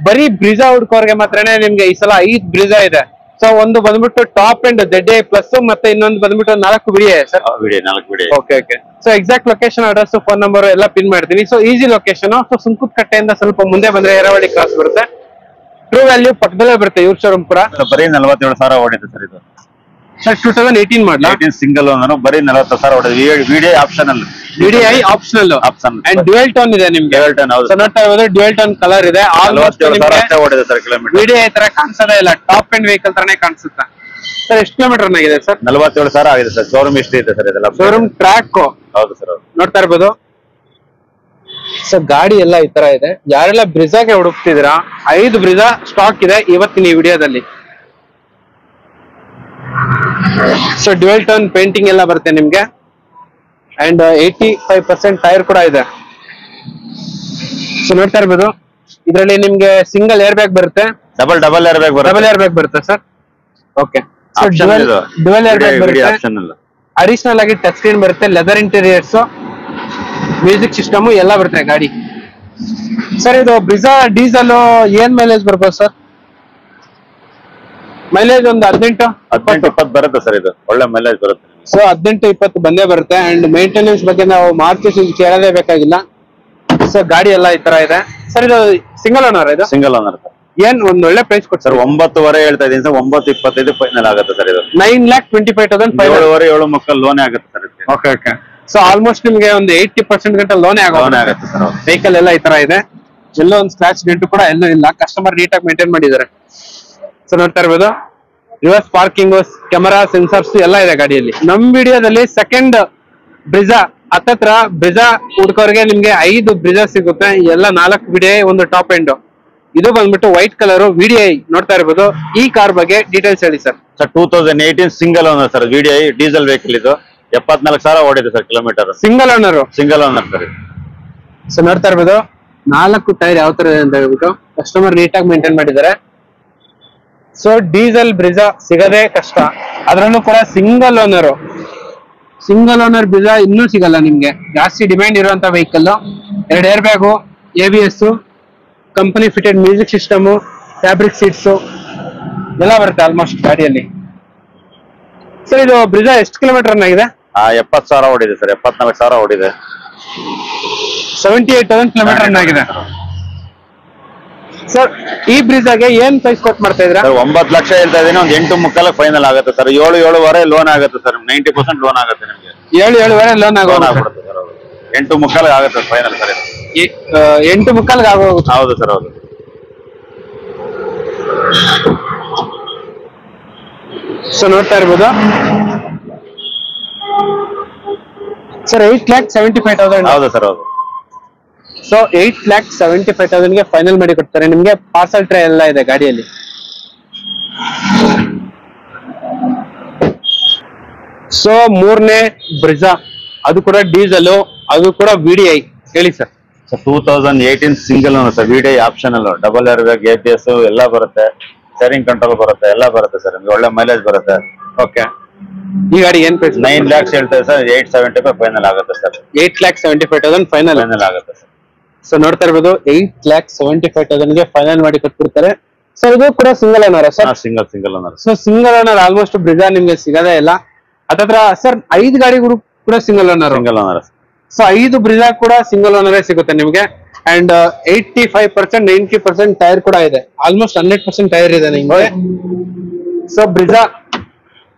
ಬರೀ ಬ್ರಿಜಾ ಹುಡ್ಕೋರ್ಗೆ ಮಾತ್ರನೇ ನಿಮ್ಗೆ ಈ ಸಲ 5 ಬ್ರಿಜಾ ಇದೆ. ಸೊ ಒಂದು ಬಂದ್ಬಿಟ್ಟು ಟಾಪ್ ಅಂಡ್ ZA+ ಮತ್ತೆ ಇನ್ನೊಂದು ಬಂದ್ಬಿಟ್ಟು 4 video sir. Okay okay. So exact location, address, phone number ಎಲ್ಲ ಪಿನ್ ಮಾಡ್ತೀನಿ. So easy location. ಸೊ ಸುಂಕುತ್ಕಟ್ಟೆಯಿಂದ ಸ್ವಲ್ಪ ಮುಂದೆ ಬಂದ್ರೆ ಎರವಳ್ಳಿ ಕ್ರಾಸ್ ಬರುತ್ತೆ. ಟ್ರೂ ವ್ಯಾಲ್ಯೂ ಪಕ್ಕದಲ್ಲೇ ಬರುತ್ತೆ ಇವ್ರ ಶೋರೂಮ್ ಕೂಡ. ಬರೀ 47,000 ಓಡಿದೆ ಸರ್ ಇದು. ಸರ್ 2018 ಮಾಡಲ. 18 ಸಿಂಗಲ್ ಓನರ್, ಬರೀ 40,000 ಓಡಿದೆ. VDI optional. VDI optional and dual tone ಇದೆ ನಿಮ್ಗೆ. ಡ್ಯುಯಲ್ ಟೋನ್ ಹೌದು. ಸೊ ನೋಡ್ತಾ ಇರೋದು ಡ್ಯುಯಲ್ ಟೋನ್ ಕಲರ್ ಇದೆ. ಆಲ್ಮೋಸ್ಟ್ ಅಷ್ಟೇ ಓಡಿದೆ ಸರ್ ಕಿಲೋಮೀಟರ್. VDI ತರ ಕಾಣಿಸೋದೇ ಇಲ್ಲ, ಟಾಪ್ ಅಂಡ್ ವೆಹಿಕಲ್ ತರನೇ ಕಾಣಿಸುತ್ತೆ. ಸರ್ ಎಷ್ಟು ಕಿಲೋಮೀಟರ್ ಆಗಿದೆ ಸರ್? 47,000 ಆಗಿದೆ ಸರ್. ಶೋರೂಮ್ ಎಷ್ಟು ಇದೆ ಸರ್ ಇದೆಲ್ಲ? Showroom track. ಹೌದು ಸರ್. ನೋಡ್ತಾ ಇರ್ಬೋದು. ಸೊ ಗಾಡಿ ಎಲ್ಲ ಈ ತರ ಇದೆ. ಯಾರೆಲ್ಲ ಬ್ರಿಜಾಗೆ ಹುಡುಕ್ತಿದ್ದೀರಾ, 5 ಬ್ರಿಜಾ ಸ್ಟಾಕ್ ಇದೆ ಇವತ್ತಿನ ಈ ವಿಡಿಯೋದಲ್ಲಿ. ಸೊ ಡ್ಯುಯಲ್ ಟೋನ್ ಪೇಂಟಿಂಗ್ ಎಲ್ಲ ಬರುತ್ತೆ ನಿಮ್ಗೆ ಅಂಡ್ 85% ಟೈರ್ ಕೂಡ ಇದೆ. ಸೊ ನೋಡ್ತಾ ಇರ್ಬೋದು. ಇದರಲ್ಲಿ ನಿಮ್ಗೆ ಸಿಂಗಲ್ ಏರ್ ಬ್ಯಾಗ್ ಬರುತ್ತೆ, ಡಬಲ್ ಏರ್ ಬ್ಯಾಗ್ ಬರುತ್ತೆ sir. Okay. So dual air bag ಬರುತ್ತೆ. ಅಡಿಷನಲ್ ಆಗಿ ಟಚ್ ಸ್ಕ್ರೀನ್ ಬರುತ್ತೆ, ಲೆದರ್ ಇಂಟೀರಿಯರ್ಸ್, ಮ್ಯೂಸಿಕ್ ಸಿಸ್ಟಮ್ ಎಲ್ಲ ಬರುತ್ತೆ ಗಾಡಿ. ಸರ್ ಇದು ಬ್ರಿಜಾ ಡೀಸೆಲ್ ಏನ್ ಮೈಲೇಜ್ ಬರ್ಬೋದು ಸರ್? ಮೈಲೇಜ್ ಒಂದು 18-20 ಬರುತ್ತೆ ಸರ್. ಇದು ಒಳ್ಳೆ ಮೈಲೇಜ್ ಬರುತ್ತೆ. ಸೊ 18-20 ಬಂದೇ ಬರುತ್ತೆ. ಅಂಡ್ ಮೇಂಟೆನೆನ್ಸ್ ಬಗ್ಗೆ ನಾವು ಮಾರ್ಕೆಟ್ ಕೇಳಲೇ ಬೇಕಾಗಿಲ್ಲ. ಸೊ ಗಾಡಿ ಎಲ್ಲ ಈ ತರ ಇದೆ ಸರ್. ಇದು ಸಿಂಗಲ್ ಓನರ್? ಇದು ಸಿಂಗಲ್ ಓನರ್ ಸರ್. ಏನ್ ಒಂದ್ ಒಳ್ಳೆ ಪ್ರೈಸ್ ಕೊಟ್ಟು ಸರ್ 9.5 ಹೇಳ್ತಾ ಇದೀನಿ ಸರ್. 9.25 ಫೈನಲ್ ಆಗುತ್ತೆ ಸರ್. ಇದು 9,25,000 7.5 ಲೋನ್ ಆಗುತ್ತೆ sir. Okay okay. So almost ನಿಮ್ಗೆ ಒಂದು 80% ಗಂಟೆ ಲೋನೇ ಆಗುತ್ತೆ ಸರ್. ವೆಹಿಕಲ್ ಎಲ್ಲ ಈ ತರ ಇದೆ. ಎಲ್ಲೋ ಒಂದು ಸ್ಕ್ರಾಚ್ ಡೆಂಟ್ ಕೂಡ ಎಲ್ಲೂ ಇಲ್ಲ. ಕಸ್ಟಮರ್ ನೀಟಾಗಿ ಮೇಂಟೈನ್ ಮಾಡಿದ್ದಾರೆ. ಸೊ ನೋಡ್ತಾ ಇರ್ಬೋದು. ರಿವರ್ಸ್ ಪಾರ್ಕಿಂಗ್, ಕ್ಯಾಮರಾ, ಸೆನ್ಸರ್ಸ್ ಎಲ್ಲ ಇದೆ ಗಾಡಿಯಲ್ಲಿ. ನಮ್ ವಿಡಿಯೋದಲ್ಲಿ ಸೆಕೆಂಡ್ ಬ್ರಿಜಾ ಹತ್ತತ್ರ ಬ್ರಿಜಾ ಹುಡ್ಕೋರ್ಗೆ ನಿಮ್ಗೆ 5 ಬ್ರಿಜಾ ಸಿಗುತ್ತೆ. ಎಲ್ಲ 4 VDI, ಒಂದು ಟಾಪ್ ಎಂಡ್. ಇದು ಬಂದ್ಬಿಟ್ಟು ವೈಟ್ ಕಲರ್ VDI ನೋಡ್ತಾ ಇರ್ಬೋದು. ಈ ಕಾರ್ ಬಗ್ಗೆ ಡೀಟೇಲ್ಸ್ ಹೇಳಿ sir. Sir 2018 single owner sir. VDI diesel vehicle ಇದು. 74,000 ಓಡಿದೆ sir kilometre. Single owner sir. So ನೋಡ್ತಾ ಇರ್ಬೋದು 4 ಟೈರ್ ಯಾವ ತರ ಇದೆ ಅಂತ ಹೇಳ್ಬಿಟ್ಟು ಕಸ್ಟಮರ್ ನೀಟಾಗಿ ಮೇಂಟೈನ್ ಮಾಡಿದ್ದಾರೆ. ಸೊ ಡೀಸೆಲ್ ಬ್ರಿಜಾ ಸಿಗದೆ ಕಷ್ಟ, ಅದ್ರಲ್ಲೂ ಕೂಡ ಸಿಂಗಲ್ ಓನರ್ ಬ್ರಿಜಾ ಇನ್ನೂ ಸಿಗಲ್ಲ ನಿಮ್ಗೆ. ಜಾಸ್ತಿ ಡಿಮ್ಯಾಂಡ್ ಇರುವಂತ vehicle. 2 air bag, ABS, company fitted music system, fabric seats ಎಲ್ಲ ಬರುತ್ತೆ ಆಲ್ಮೋಸ್ಟ್ ಗಾಡಿಯಲ್ಲಿ. ಸರ್ ಇದು ಬ್ರಿಜಾ ಎಷ್ಟು ಕಿಲೋಮೀಟರ್ ಆಗಿದೆ? 70,000 ಓಡಿದೆ ಸರ್. 74,000 ಓಡಿದೆ. 78,000 ಕಿಲೋಮೀಟರ್ ಆಗಿದೆ. ಸರ್ ಈ ಬ್ರಿಜಾಗೆ ಏನ್ ಪ್ರೈಸ್ ಕೊಟ್ಟು ಮಾಡ್ತಾ ಇದ್ರ? 9 ಲಕ್ಷ ಹೇಳ್ತಾ ಇದೀನಿ. ಒಂದು 8.25 ಫೈನಲ್ ಆಗುತ್ತೆ ಸರ್. 7.5 ಲೋನ್ ಆಗುತ್ತೆ ಸರ್. 90% ಲೋನ್ ಆಗುತ್ತೆ ನಿಮ್ಗೆ. 7.5 ಲೋನ್ ಆಗ್ಬಿಡುತ್ತೆ ಸರ್. 8.25 ಆಗುತ್ತೆ ಫೈನಲ್ ಸರ್. 8.25 ಆಗೋಗುತ್ತೆ. ಹೌದು ಸರ್. ಹೌದು. ಸೊ ನೋಡ್ತಾ ಇರ್ಬೋದು ಸರ್. 8,75,000. ಹೌದು ಸರ್. ಹೌದು. ಸೊ 8,75,000 ಗೆ ಫೈನಲ್ ಮಾಡಿ ಕೊಡ್ತಾರೆ ನಿಮ್ಗೆ. ಪಾರ್ಸಲ್ ಟ್ರೇ ಎಲ್ಲ ಇದೆ ಗಾಡಿಯಲ್ಲಿ. ಸೊ 3ನೇ ಬ್ರಿಜಾ, ಅದು ಕೂಡ ಡೀಸೆಲ್, ಅದು ಕೂಡ VDI. ಹೇಳಿ sir. 2018 single owner sir. VDI optional, double air bag, ABS ಎಲ್ಲ ಬರುತ್ತೆ. ಸ್ಟೇರಿಂಗ್ ಕಂಟ್ರೋಲ್ ಬರುತ್ತೆ, ಎಲ್ಲ ಬರುತ್ತೆ ಸರ್. ನಿಮ್ಗೆ ಒಳ್ಳೆ ಮೈಲೇಜ್ ಬರುತ್ತೆ. ಓಕೆ. ಈ ಗಾಡಿ ಏನ್ ಪ್ರೈಸ್? 9 lakhs ಹೇಳ್ತಾರೆ ಸರ್. 875 ಫೈನಲ್ ಆಗುತ್ತೆ ಸರ್. 8,75,000 ಫೈನಲ್ ಆಗುತ್ತೆ ಸರ್. ಸೊ ನೋಡ್ತಾ ಇರ್ಬೋದು 8,75,000 ಗೆ ಫೈನಲ್ ಮಾಡಿ ಕೊಟ್ಬಿಡ್ತಾರೆ ಸರ್. ಇದು ಕೂಡ single owner sir? Single owner. So single owner almost Brezza ನಿಮ್ಗೆ ಸಿಗದೇ ಇಲ್ಲ. ಅದತ್ರ ಸರ್ 5 ಗಾಡಿಗಳು ಕೂಡ ಸಿಂಗಲ್ ಓನರ್. ಸೊ 5 ಬ್ರಿಜಾ ಕೂಡ ಸಿಂಗಲ್ ಓನರೇ ಸಿಗುತ್ತೆ ನಿಮ್ಗೆ. ಅಂಡ್ 85%, 90% ಟೈರ್ ಕೂಡ ಇದೆ. ಆಲ್ಮೋಸ್ಟ್ 100% ಟೈರ್ ಇದೆ ನಿಮ್ಗೆ. So Brezza,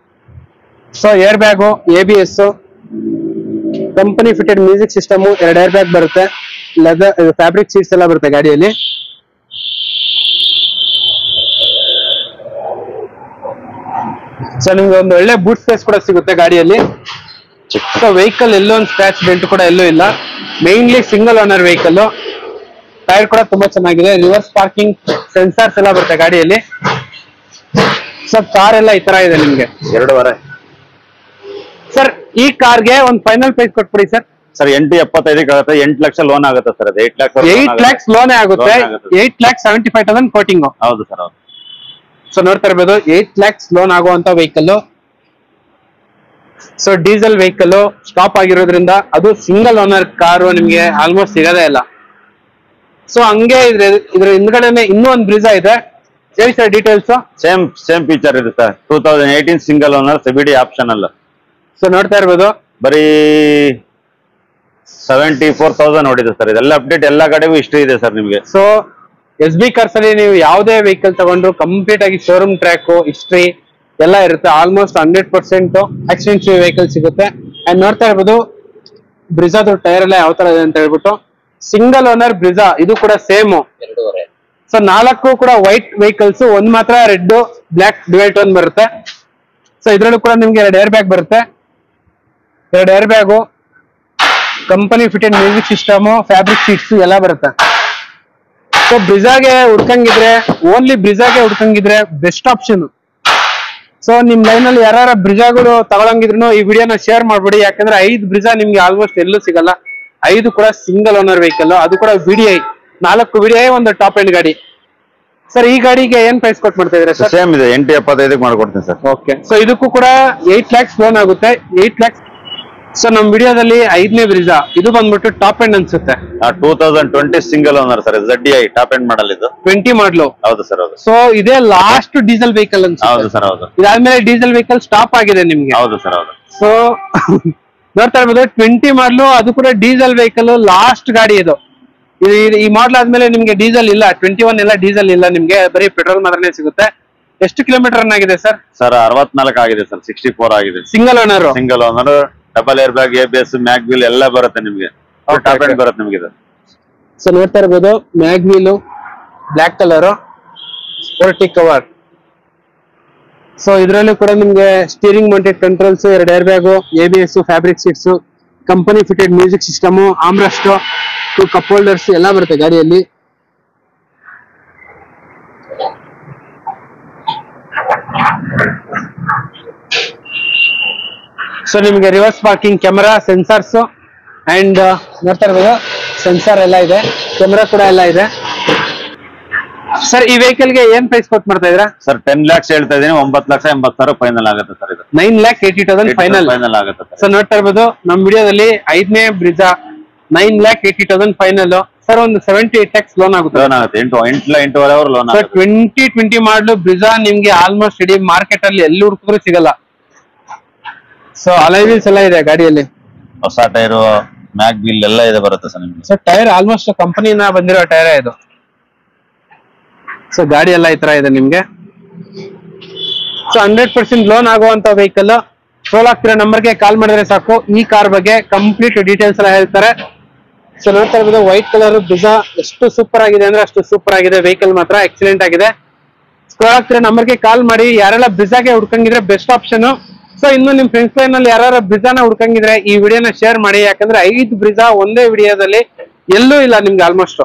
so air bag, ABS, company fitted music system, 2 air bag ಬರುತ್ತೆ, ಲೆದರ್ ಫ್ಯಾಬ್ರಿಕ್ ಸೀಟ್ಸ್ ಎಲ್ಲ ಬರುತ್ತೆ ಗಾಡಿಯಲ್ಲಿ. ಸೊ ನಿಮ್ಗೆ ಒಂದು ಒಳ್ಳೆ ಬೂಟ್ ಸ್ಪೇಸ್ ಕೂಡ ಸಿಗುತ್ತೆ ಗಾಡಿಯಲ್ಲಿ. ಸೊ ವೆಹಿಕಲ್ ಎಲ್ಲೋ ಒಂದು ಸ್ಕ್ರಾಚ್ ಡೆಂಟ್ ಕೂಡ ಎಲ್ಲೂ ಇಲ್ಲ. Mainly single owner vehicle. Tyre ಕೂಡ ತುಂಬಾ ಚೆನ್ನಾಗಿದೆ. ರಿವರ್ಸ್ ಪಾರ್ಕಿಂಗ್, ಸೆನ್ಸಾರ್ಸ್ ಎಲ್ಲ ಬರುತ್ತೆ ಗಾಡಿಯಲ್ಲಿ. ಸೊ ಕಾರ್ ಎಲ್ಲ ಈ ತರ ಇದೆ ನಿಮ್ಗೆ. 2.5 ಸರ್ ಈ ಕಾರ್ಗೆ ಒಂದು ಫೈನಲ್ ಪ್ರೈಸ್ ಕೊಟ್ಬಿಡಿ ಸರ್. ಸರ್ 8.75 ಆಗುತ್ತೆ. 8 ಲಕ್ಷ ಲೋನ್ ಆಗುತ್ತೆ ಸರ್. ಅದು 8 lakhs ಲೋನೇ ಆಗುತ್ತೆ. 8,75,000 ಕೋಟಿಂಗ್. ಹೌದು ಸರ್. ಹೌದು. ಸೊ ನೋಡ್ತಾ ಇರ್ಬೋದು 8 lakhs ಲೋನ್ ಆಗುವಂತ vehicle. So diesel vehicle stop ಆಗಿರೋದ್ರಿಂದ ಅದು ಸಿಂಗಲ್ ಓನರ್ ಕಾರು ನಿಮ್ಗೆ ಆಲ್ಮೋಸ್ಟ್ ಸಿಗದೇ ಇಲ್ಲ. ಸೊ ಹಂಗೆ ಇದ್ರ ಹಿಂದ್ಗಡೆನೆ ಇನ್ನೂ ಒಂದು ಬ್ರಿಜಾ ಇದೆ. ಹೇಳಿ ಸರ್ ಡೀಟೇಲ್ಸ್. ಸೇಮ್ ಫೀಚರ್ ಇದೆ sir. 2018 single owner CBD optional. So ನೋಡ್ತಾ ಇರ್ಬೋದು ಬರೀ 74,000 ನೋಡಿದೆ ಸರ್. ಇದೆಲ್ಲ ಅಪ್ಡೇಟ್ ಎಲ್ಲ ಕಡೆಗೂ ಹಿಸ್ಟ್ರಿ ಇದೆ ಸರ್ ನಿಮ್ಗೆ. ಸೊ SB ಕಾರ್ಸ್ ಅಲ್ಲಿ ನೀವು ಯಾವುದೇ ವೆಹಿಕಲ್ ತಗೊಂಡ್ರು ಕಂಪ್ಲೀಟ್ ಆಗಿ ಶೋರೂಮ್ ಟ್ರ್ಯಾಕ್ ಹಿಸ್ಟ್ರಿ ಎಲ್ಲ ಇರುತ್ತೆ. ಆಲ್ಮೋಸ್ಟ್ 100% ಆಕ್ಸಿಡೆಂಟ್ ಫ್ರೀ ವೆಹಿಕಲ್ ಸಿಗುತ್ತೆ. ಅಂಡ್ ನೋಡ್ತಾ ಇರ್ಬೋದು ಬ್ರಿಜಾದ ಟೈರ್ ಎಲ್ಲ ಯಾವ ತರ ಇದೆ ಅಂತ ಹೇಳ್ಬಿಟ್ಟು. ಸಿಂಗಲ್ ಓನರ್ ಬ್ರಿಜಾ, ಇದು ಕೂಡ ಸೇಮ್. ಸೊ 4 ಕೂಡ ವೈಟ್ ವೆಹಿಕಲ್ಸ್, ಒಂದ್ ಮಾತ್ರ ರೆಡ್ ಬ್ಲಾಕ್ ಡ್ಯುಯಲ್ ಟೋನ್ ಬರುತ್ತೆ. ಸೊ ಇದ್ರಲ್ಲೂ ಕೂಡ ನಿಮ್ಗೆ 2 ಏರ್ ಬ್ಯಾಗ್ ಬರುತ್ತೆ. 2 air bag, company fitted music system, fabric seats ಎಲ್ಲ ಬರುತ್ತೆ. ಸೊ ಬ್ರಿಜಾಗೆ ಹುಡ್ಕಂಗಿದ್ರೆ, ಓನ್ಲಿ ಬ್ರಿಜಾಗೆ ಹುಡ್ಕಂಗಿದ್ರೆ ಬೆಸ್ಟ್ ಆಪ್ಷನ್. ಸೊ ನಿಮ್ ಲೈನ್ ಅಲ್ಲಿ ಯಾರ ಬ್ರಿಜಾಗಳು ತಗೊಳಂಗಿದ್ರು ಈ ವಿಡಿಯೋನ ಶೇರ್ ಮಾಡ್ಬಿಡಿ. ಯಾಕಂದ್ರೆ 5 ಬ್ರಿಜಾ ನಿಮ್ಗೆ ಆಲ್ಮೋಸ್ಟ್ ಎಲ್ಲೂ ಸಿಗಲ್ಲ. 5 ಕೂಡ ಸಿಂಗಲ್ ಓನರ್ ವೆಹಿಕಲ್, ಅದು ಕೂಡ VDI. 4 VDI, ಒಂದು ಟಾಪ್ ಎಂಡ್ ಗಾಡಿ. ಸರ್ ಈ ಗಾಡಿಗೆ ಏನ್ ಪ್ರೈಸ್ ಕೊಟ್ಟು ಮಾಡ್ತಾ ಇದ್ರೆ ಸರ್? ಸೇಮ್ ಇದೆ, 875 ಮಾಡ್ಕೊಡ್ತೀನಿ ಸರ್. ಓಕೆ. ಸೊ ಇದಕ್ಕೂ ಕೂಡ 8 lakhs ಲೋನ್ ಆಗುತ್ತೆ. 8 lakhs. ಸೊ ನಮ್ ವಿಡಿಯೋದಲ್ಲಿ 5ನೇ ಬ್ರಿಜಾ, ಇದು ಬಂದ್ಬಿಟ್ಟು ಟಾಪ್ ಎಂಡ್ ಅನ್ಸುತ್ತೆ. 2020 single owner sir. ZDI top end model ಇದು. 20 ಮಾಡಲು. ಹೌದು ಸರ್, ಹೌದು. ಸೊ ಇದೇ ಲಾಸ್ಟ್ ಡೀಸೆಲ್ ವೆಹಿಕಲ್ ಅನ್ಸುತ್ತೆ. ಹೌದು ಸರ್, ಹೌದು. ಇದಾದ್ಮೇಲೆ ಡೀಸೆಲ್ ವೆಹಿಕಲ್ ಸ್ಟಾಪ್ ಆಗಿದೆ ನಿಮ್ಗೆ. ಹೌದು ಸರ್, ಹೌದು. ಸೊ ನೋಡ್ತಾ ಇರ್ಬೋದು 20 ಮಾಡಲು, ಅದು ಕೂಡ ಡೀಸೆಲ್ ವೆಹಿಕಲ್, ಲಾಸ್ಟ್ ಗಾಡಿ ಇದು. ಈ ಮಾಡಲ್ ಆದ್ಮೇಲೆ ನಿಮ್ಗೆ ಡೀಸೆಲ್ ಇಲ್ಲ. 21 ಎಲ್ಲ ಡೀಸೆಲ್ ಇಲ್ಲ ನಿಮ್ಗೆ, ಬರೀ ಪೆಟ್ರೋಲ್ ಮಾತ್ರನೇ ಸಿಗುತ್ತೆ. ಎಷ್ಟು ಕಿಲೋಮೀಟರ್ ರನ್ ಆಗಿದೆ ಸರ್? ಸರ್ 64 ಆಗಿದೆ ಸರ್. 64 ಆಗಿದೆ. Single owner. Single owner, double air bag, ABS, mag wheel ಎಲ್ಲ ಬರುತ್ತೆ ನಿಮ್ಗೆ. ಟಾಪ್ ಎಂಡ್ ಬರುತ್ತೆ ನಿಮ್ಗೆ ಇದು. ಸೊ ನೋಡ್ತಾ ಇರ್ಬೋದು mag wheel, black colour, sporty cover. So ಇದ್ರಲ್ಲೂ ಕೂಡ ನಿಮ್ಗೆ steering mounted controls, 2 air bag, ABS, fabric seats, company fitted music system, armrest, 2 cup holders ಎಲ್ಲ ಬರುತ್ತೆ ಗಾಡಿಯಲ್ಲಿ. ಸೊ ನಿಮ್ಗೆ reverse parking camera, sensors and ನೋಡ್ತಾ ಇರ್ಬೋದು ಸೆನ್ಸಾರ್ ಎಲ್ಲ ಇದೆ, ಕ್ಯಾಮೆರಾ ಕೂಡ ಎಲ್ಲ ಇದೆ. ಸರ್ ಈ ವೆಹಿಕಲ್ ಗೆ ಏನ್ ಪ್ರೈಸ್ ಕೊಟ್ಟು ಮಾಡ್ತಾ ಇದ್ದೀರಾ ಸರ್? 10 lakhs ಹೇಳ್ತಾ ಇದೀನಿ. 9,80,000 ಫೈನಲ್ ಆಗುತ್ತೆ ಸರ್. ಇದು 9,80,000 ಫೈನಲ್ ಆಗುತ್ತೆ. ಸೊ ನೋಡ್ತಾ ಇರ್ಬೋದು ನಮ್ ವಿಡಿಯೋದಲ್ಲಿ 5ನೇ ಬ್ರಿಜಾ 9,80,000 ಫೈನಲ್. ಸರ್ ಒಂದು 78 lakhs ಲೋನ್ ಆಗುತ್ತೆ. ಲೋನ್ ಆಗುತ್ತೆ. 8.5 ಅವರ್ ಲೋನ್ ಸರ್ 2020 ಮಾಡಲು ಬ್ರಿಜಾ ನಿಮ್ಗೆ ಆಲ್ಮೋಸ್ಟ್ ಇಡೀ ಮಾರ್ಕೆಟ್ ಅಲ್ಲಿ ಎಲ್ಲಿ ಹುಡುಕಿದ್ರು ಸಿಗಲ್ಲ. ಸೊ ಅಲೈವಿಲ್ಸ್ ಎಲ್ಲ ಇದೆ ಗಾಡಿಯಲ್ಲಿ, ಹೊಸ ಟೈರು, ಮ್ಯಾಗ್ ವೀಲ್ ಎಲ್ಲ ಇದೆ ಬರುತ್ತೆ ಸರ್ ನಿಮ್ಗೆ. ಸೊ ಟೈರ್ ಆಲ್ಮೋಸ್ಟ್ ಕಂಪನಿಯಿಂದ ಬಂದಿರೋ ಟೈರ್ ಇದು. ಸೊ ಗಾಡಿ ಎಲ್ಲ ಈ ತರ ಇದೆ ನಿಮ್ಗೆ. ಸೊ 100% ಲೋನ್ ಆಗುವಂತ ವೆಹಿಕಲ್. ಸೋಲ್ ಆಗ್ತಿರೋ ನಂಬರ್ಗೆ ಕಾಲ್ ಮಾಡಿದ್ರೆ ಸಾಕು, ಈ ಕಾರ್ ಬಗ್ಗೆ ಕಂಪ್ಲೀಟ್ ಡೀಟೇಲ್ಸ್ ಎಲ್ಲ ಹೇಳ್ತಾರೆ. ಸೊ ನೋಡ್ತಾ ಇರ್ಬೋದು ವೈಟ್ ಕಲರ್ ಬ್ರಿಜಾ ಎಷ್ಟು ಸೂಪರ್ ಆಗಿದೆ ಅಂದ್ರೆ ಅಷ್ಟು ಸೂಪರ್ ಆಗಿದೆ. ವೆಹಿಕಲ್ ಮಾತ್ರ ಎಕ್ಸಲೆಂಟ್ ಆಗಿದೆ. ಸ್ಕ್ರೋಲ್ ಆಗ್ತಿರೋ ನಂಬರ್ಗೆ ಕಾಲ್ ಮಾಡಿ. ಯಾರೆಲ್ಲ ಬ್ರಿಜಾಗೆ ಹುಡ್ಕಂಗಿದ್ರೆ ಬೆಸ್ಟ್ ಆಪ್ಷನ್. ಸೊ ಇನ್ನು ನಿಮ್ ಫ್ರೆಂಡ್ಸ್ ಲೈನ್ ಅಲ್ಲಿ ಯಾರು ಬ್ರಿಜಾನ ಹುಡ್ಕಂಗಿದ್ರೆ ಈ ವಿಡಿಯೋನ ಶೇರ್ ಮಾಡಿ. ಯಾಕಂದ್ರೆ 5 ಬ್ರಿಜಾ ಒಂದೇ ವಿಡಿಯೋದಲ್ಲಿ ಎಲ್ಲೂ ಇಲ್ಲ ನಿಮ್ಗೆ ಆಲ್ಮೋಸ್ಟ್.